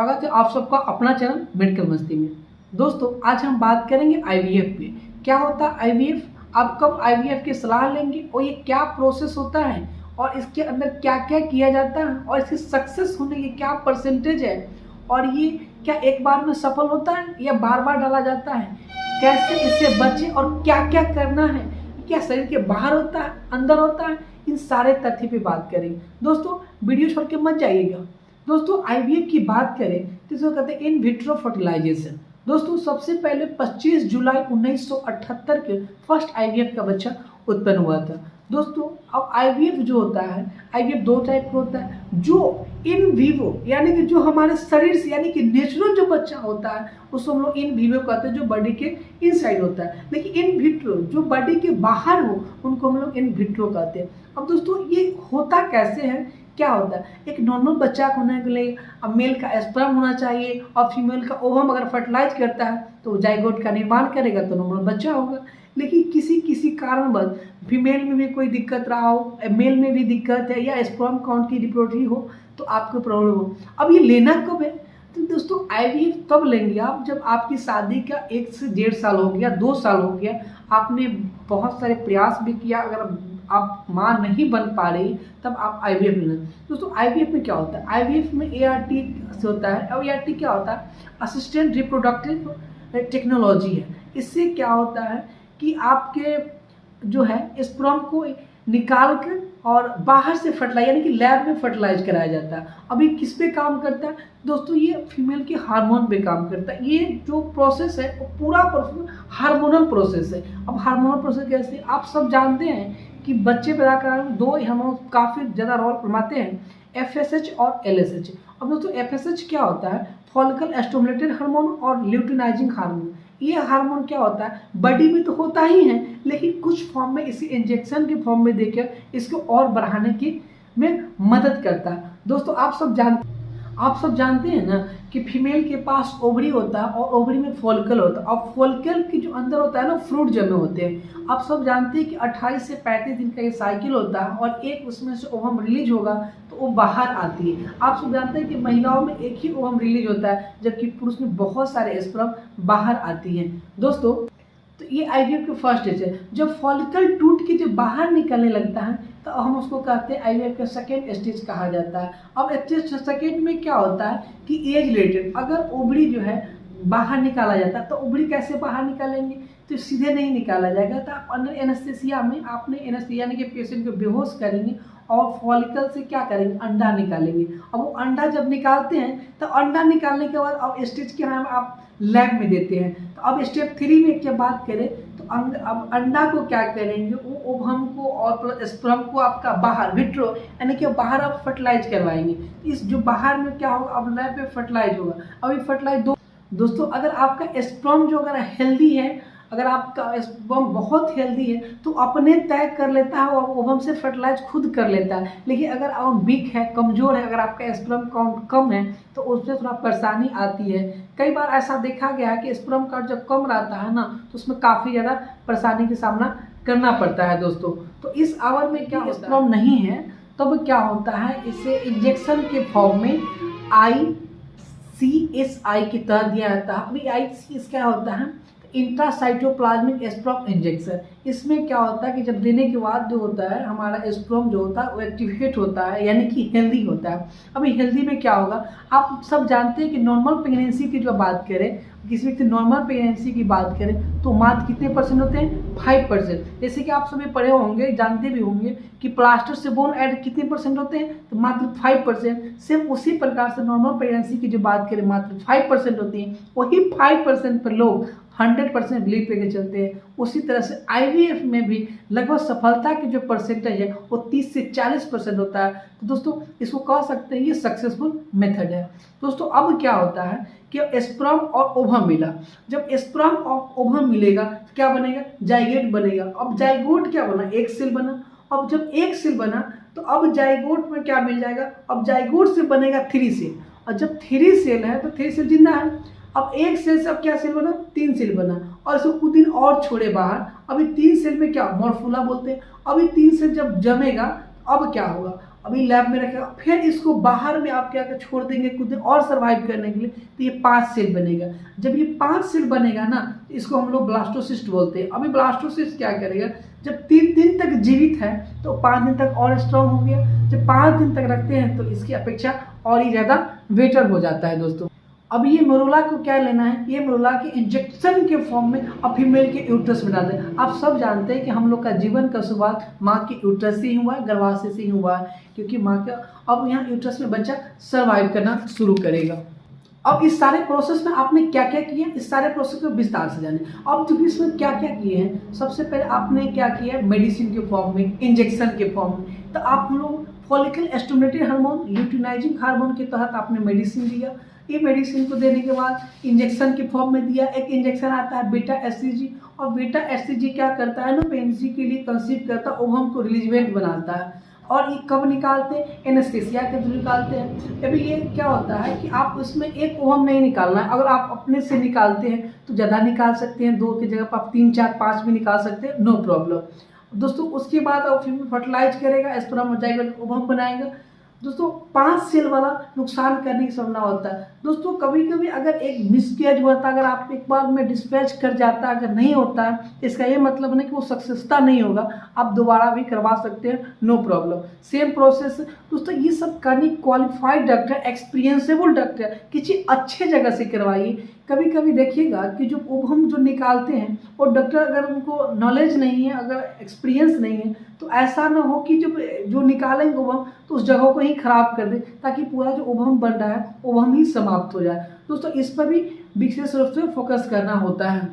स्वागत है आप सबका अपना चैनल मेडिकल मस्ती में। दोस्तों आज हम बात करेंगे आईवीएफ पे। क्या होता है आईवीएफ, आप कब आईवीएफ की सलाह लेंगे और ये क्या प्रोसेस होता है और इसके अंदर क्या क्या किया जाता है और इसकी सक्सेस होने की क्या परसेंटेज है और ये क्या एक बार में सफल होता है या बार बार डाला जाता है, कैसे इससे बचे और क्या क्या करना है, क्या शरीर के बाहर होता है अंदर होता है, इन सारे तथ्य पे बात करेंगे। दोस्तों वीडियो छोड़ के मत जाइएगा। दोस्तों आईवीएफ की बात करें तो इसको कहते हैं इन विट्रो फर्टिलाइजेशन। दोस्तों सबसे पहले 25 जुलाई 1978 के फर्स्ट आईवीएफ का बच्चा उत्पन्न हुआ था। दोस्तों अब आईवीएफ जो होता है, आईवीएफ दो टाइप का होता है, जो इन विवो यानी कि जो हमारे शरीर से यानी कि नेचुरल जो बच्चा होता है उसको हम लोग इन विवो कहते हैं, जो बॉडी के इनसाइड होता है। लेकिन इन विट्रो जो बॉडी के बाहर हो उनको हम लोग इन विट्रो कहते हैं। अब दोस्तों ये होता कैसे है, क्या होता है, एक नॉर्मल बच्चा होने के लिए अब मेल का स्पर्म होना चाहिए और फीमेल का ओवम अगर फर्टिलाइज करता है तो जाइगोट का निर्माण करेगा तो नॉर्मल बच्चा होगा। लेकिन किसी कारणवश फीमेल में भी कोई दिक्कत रहा हो, मेल में भी दिक्कत है या स्पर्म काउंट की रिपोर्ट हो तो आपको प्रॉब्लम हो। अब ये लेना कब है, तो दोस्तों आईवीएफ तब लेंगे आप जब आपकी शादी का 1 से 1.5 साल हो गया, 2 साल हो गया, आपने बहुत सारे प्रयास भी किया, अगर आप माँ नहीं बन पा रही तब आप आईवीएफ लेना। दोस्तों आईवीएफ में क्या होता है, आईवीएफ में एआरटी से होता है। और एआरटी क्या होता है, असिस्टेंट रिप्रोडक्टिव टेक्नोलॉजी है। इससे क्या होता है कि आपके जो है स्पर्म को निकाल कर और बाहर से फर्टिलाइज यानी कि लैब में फर्टिलाइज कराया जाता है। अभी किस पे काम करता है दोस्तों, ये फीमेल के हार्मोन पे काम करता है। ये जो प्रोसेस है वो पूरा हार्मोनल प्रोसेस है। अब हार्मोनल प्रोसेस कैसे, आप सब जानते हैं कि बच्चे पैदा कराने में 2 हार्मोन काफ़ी ज़्यादा रोल निभाते हैं, एफएसएच और एलएसएच। अब दोस्तों एफएसएच क्या होता है, फॉलिकल स्टिमुलेटेड हार्मोन और ल्यूटिनाइजिंग हार्मोन। ये हार्मोन क्या होता है, बॉडी में तो होता ही है लेकिन कुछ फॉर्म में इसी इंजेक्शन के फॉर्म में देकर इसको और बढ़ाने की में मदद करता है। दोस्तों आप सब जानते हैं ना कि फीमेल के पास ओवरी होता है और ओवरी में फॉलिकल होता है और फॉलिकल की जो अंदर होता है ना फ्रूट जमे होते हैं। आप सब जानते हैं कि 28 से 35 दिन का ये साइकिल होता है और एक उसमें से ओवम रिलीज होगा तो वो बाहर आती है। आप सब जानते हैं कि महिलाओं में एक ही ओवम रिलीज होता है जबकि पुरुष में बहुत सारे स्पर्म बाहर आती हैं। दोस्तों तो ये आईवीएफ के फर्स्ट स्टेज है। जब फॉलिकल टूट के जब बाहर निकलने लगता है तो हम उसको कहते हैं आईवीएफ का सेकेंड स्टेज कहा जाता है। अब स्टेज सेकेंड में क्या होता है कि एज रिलेटेड अगर ओवरी जो है बाहर निकाला जाता है तो ओवरी कैसे बाहर निकालेंगे, तो सीधे नहीं निकाला जाएगा। तो आप अंडर एनेस्थीसिया में आपने एनेस्थीसिया यानी कि पेशेंट को बेहोश करेंगे और फॉलिकल से क्या करेंगे, अंडा निकालेंगे। अब वो अंडा जब निकालते हैं तो अंडा निकालने के बाद अब स्टेज के नाम आप लैब में देते हैं। तो अब स्टेप 3 में क्या बात करें तो अब अंडा को क्या करेंगे, वो ओवम को और स्पर्म को आपका बाहर विट्रो यानी कि बाहर आप फर्टिलाइज करवाएंगे। इस जो बाहर में क्या होगा, अब लैब में फर्टिलाइज होगा। अभी फर्टिलाइज दोस्तों अगर आपका स्पर्म जो अगर हेल्दी है, अगर आपका स्पर्म बहुत हेल्दी है तो अपने तय कर लेता है और ओवम से फर्टिलाइज खुद कर लेता है। लेकिन अगर आप वीक है, कमज़ोर है, अगर आपका स्पर्म काउंट कम है तो उसमें थोड़ा परेशानी आती है। कई बार ऐसा देखा गया है कि स्पर्म काउंट जब कम रहता है ना तो उसमें काफ़ी ज़्यादा परेशानी का सामना करना पड़ता है। दोस्तों तो इस आवर में क्या स्पर्म नहीं है तब क्या होता है, इसे इंजेक्शन के फॉर्म में ICSI की तरह दिया जाता है। अभी ICS क्या होता है, इंट्रासाइटोप्लाज्मिक स्पर्म इंजेक्शन। इसमें क्या होता है कि जब देने के बाद जो होता है हमारा स्पर्म जो होता है वो एक्टिवेट होता है यानी कि हेल्दी होता है। अभी हेल्दी में क्या होगा, आप सब जानते हैं कि नॉर्मल प्रेगनेंसी की जो बात करें, किसी व्यक्ति नॉर्मल प्रेगनेंसी की बात करें तो मात्र कितने % होते हैं, 5%। जैसे कि आप सभी पढ़े होंगे, जानते भी होंगे कि प्लास्टर से बोन ऐड कितने % होते हैं, तो मात्र 5%। सेम उसी प्रकार से नॉर्मल प्रेगनेंसी की जो बात करें मात्र 5% होती है। वही 5% पर लोग 100% बिलीव करके चलते हैं। उसी तरह से आईवीएफ में भी लगभग सफलता की जो परसेंटेज है वो 30 से 40% होता है। तो दोस्तों इसको कह सकते हैं ये सक्सेसफुल मेथड है। दोस्तों अब क्या होता है कि स्पर्म और ओवम मिला, जब स्पर्म और ओवम मिलेगा तो क्या बनेगा, जाइगोट बनेगा। अब जाइगोट क्या बना, एक सेल बना। अब जब एक सेल बना तो अब जाइगोट में क्या मिल जाएगा, अब जाइगोट से बनेगा 3 सेल। और जब 3 सेल है तो 3 सेल जिंदा है। अब एक सेल से अब क्या सेल बना, 3 सेल बना और इसको कुछ दिन और छोड़े बाहर। अभी 3 सेल में क्या मॉर्फुला बोलते हैं। अभी 3 सेल जब जमेगा अब क्या होगा, अभी लैब में रखेगा, फिर इसको बाहर में आप क्या छोड़ देंगे कुछ दिन और सर्वाइव करने के लिए, तो ये 5 सेल बनेगा। जब ये 5 सेल बनेगा ना, तो इसको हम लोग ब्लास्टोसिस्ट बोलते हैं। अभी ब्लास्टोसिस्ट क्या करेगा, जब 3 दिन तक जीवित है तो 5 दिन तक और स्ट्रॉन्ग हो गया, जब 5 दिन तक रखते हैं तो इसकी अपेक्षा और ही ज़्यादा बेटर हो जाता है दोस्तों। अब ये मरोला को क्या लेना है, ये मरोला के इंजेक्शन के फॉर्म में अब फीमेल के यूट्रस में डाल दें। आप सब जानते हैं कि हम लोग का जीवन का शुरुआत माँ के यूट्रस से ही हुआ है, गर्भाशय से ही हुआ है, क्योंकि माँ का अब यहाँ यूट्रस में बच्चा सर्वाइव करना शुरू करेगा। अब इस सारे प्रोसेस में आपने क्या क्या किया, इस सारे प्रोसेस को विस्तार से जाने। अब तो इसमें क्या क्या किए हैं, सबसे पहले आपने क्या किया, मेडिसिन के फॉर्म में, इंजेक्शन के फॉर्म में। तो आप लोग follicle stimulating hormone, luteinizing hormone के तहत आपने मेडिसिन दिया। ये मेडिसिन को देने के बाद इंजेक्शन के फॉर्म में दिया। एक इंजेक्शन आता है बीटा एससीजी, और बीटा एससीजी क्या करता है ना, प्रेगनेंसी के लिए कंसीव करता है, ओवम को रिलीजमेंट बनाता है। और ये कब निकालते हैं, एनेस्थेसिया के थ्रू निकालते हैं। अभी ये क्या होता है कि आप उसमें एक ओवम नहीं निकालना है, अगर आप अपने से निकालते हैं तो ज़्यादा निकाल सकते हैं, 2 की जगह पर आप 3, 4, 5 भी निकाल सकते हैं, नो प्रॉब्लम दोस्तों। उसके बाद आप फीमेल फर्टिलाइज करेगा, स्पर्म हो जाएगा, ओवम बनाएगा दोस्तों। 5 सेल वाला नुकसान करने की संभावना होता है दोस्तों। कभी कभी अगर एक मिसकैरेज हुआ था, अगर आप एक बार में डिस्पैच कर जाता है, अगर नहीं होता है, इसका ये मतलब नहीं कि वो सक्सेसता नहीं होगा, आप दोबारा भी करवा सकते हैं, नो प्रॉब्लम। सेम प्रोसेस दोस्तों, ये सब करनी क्वालिफाइड डॉक्टर, एक्सपीरियंसेबल डॉक्टर, किसी अच्छे जगह से करवाइए। कभी कभी देखिएगा कि जो ओवम जो निकालते हैं वो डॉक्टर अगर उनको नॉलेज नहीं है, अगर एक्सपीरियंस नहीं है, तो ऐसा ना हो कि जो निकालेंगे ओवम तो उस जगह को ही खराब कर दे, ताकि पूरा जो ओवम बन रहा है ओवम ही समाप्त हो जाए दोस्तों। इस पर भी विशेष रूप से फोकस करना होता है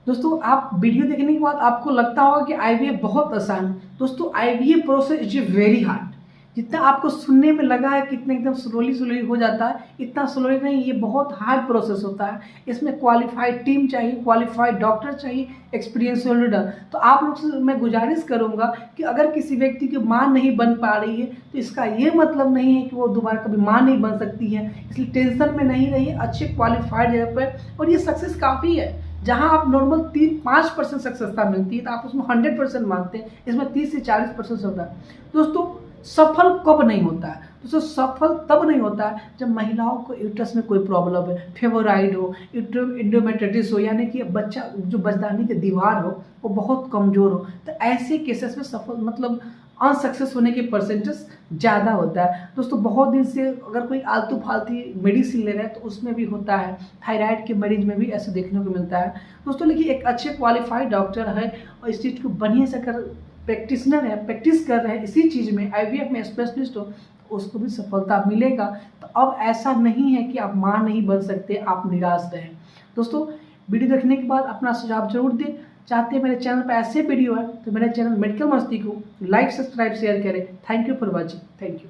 दोस्तों। आप वीडियो देखने के बाद आपको लगता होगा कि आईवीएफ बहुत आसान है दोस्तों। IVF process is very hard. जितना आपको सुनने में लगा है कि इतना एकदम स्लोली हो जाता है, इतना स्लोली नहीं, ये बहुत हार्ड प्रोसेस होता है। इसमें क्वालिफाइड टीम चाहिए, क्वालिफाइड डॉक्टर चाहिए, एक्सपीरियंस लीडर। तो आप लोग से मैं गुजारिश करूंगा कि अगर किसी व्यक्ति की माँ नहीं बन पा रही है तो इसका ये मतलब नहीं है कि वो दोबारा कभी माँ नहीं बन सकती है, इसलिए टेंशन में नहीं रहिए, अच्छे क्वालिफाइड जगह पर। और ये सक्सेस काफ़ी है, जहां आप नॉर्मल 3-5% सक्सेसता मिलती है तो आप उसमें 100% मानते हैं, इसमें 30 से 40% होता है दोस्तों। सफल कब नहीं होता है दोस्तों, सफल तब नहीं होता है जब महिलाओं को यूट्रस में कोई प्रॉब्लम है, फेवराइड हो, इंडोमेट्रिटिस हो, यानी कि बच्चा जो बच्चादानी की दीवार हो वो बहुत कमज़ोर हो, तो ऐसे केसेस में सफल मतलब अनसक्सेस होने के परसेंटेज ज़्यादा होता है दोस्तों। बहुत दिन से अगर कोई आलतू फालतू मेडिसिन ले रहे हैं तो उसमें भी होता है, थायराइड के मरीज में भी ऐसे देखने को मिलता है दोस्तों। लेकिन एक अच्छे क्वालिफाइड डॉक्टर है और इस चीज़ को बढ़िया से कर प्रैक्टिशनर है, प्रैक्टिस कर रहे हैं इसी चीज़ में, आईवीएफ में स्पेशलिस्ट हो, उसको भी सफलता मिलेगा। तो अब ऐसा नहीं है कि आप माँ नहीं बन सकते, आप निराश रहें दोस्तों। वीडियो देखने के बाद अपना सुझाव जरूर दें। चाहते हैं मेरे चैनल पर ऐसे वीडियो है तो मेरे चैनल मेडिकल मस्ती को लाइक, सब्सक्राइब, शेयर करें। Thank you for watching, thank you.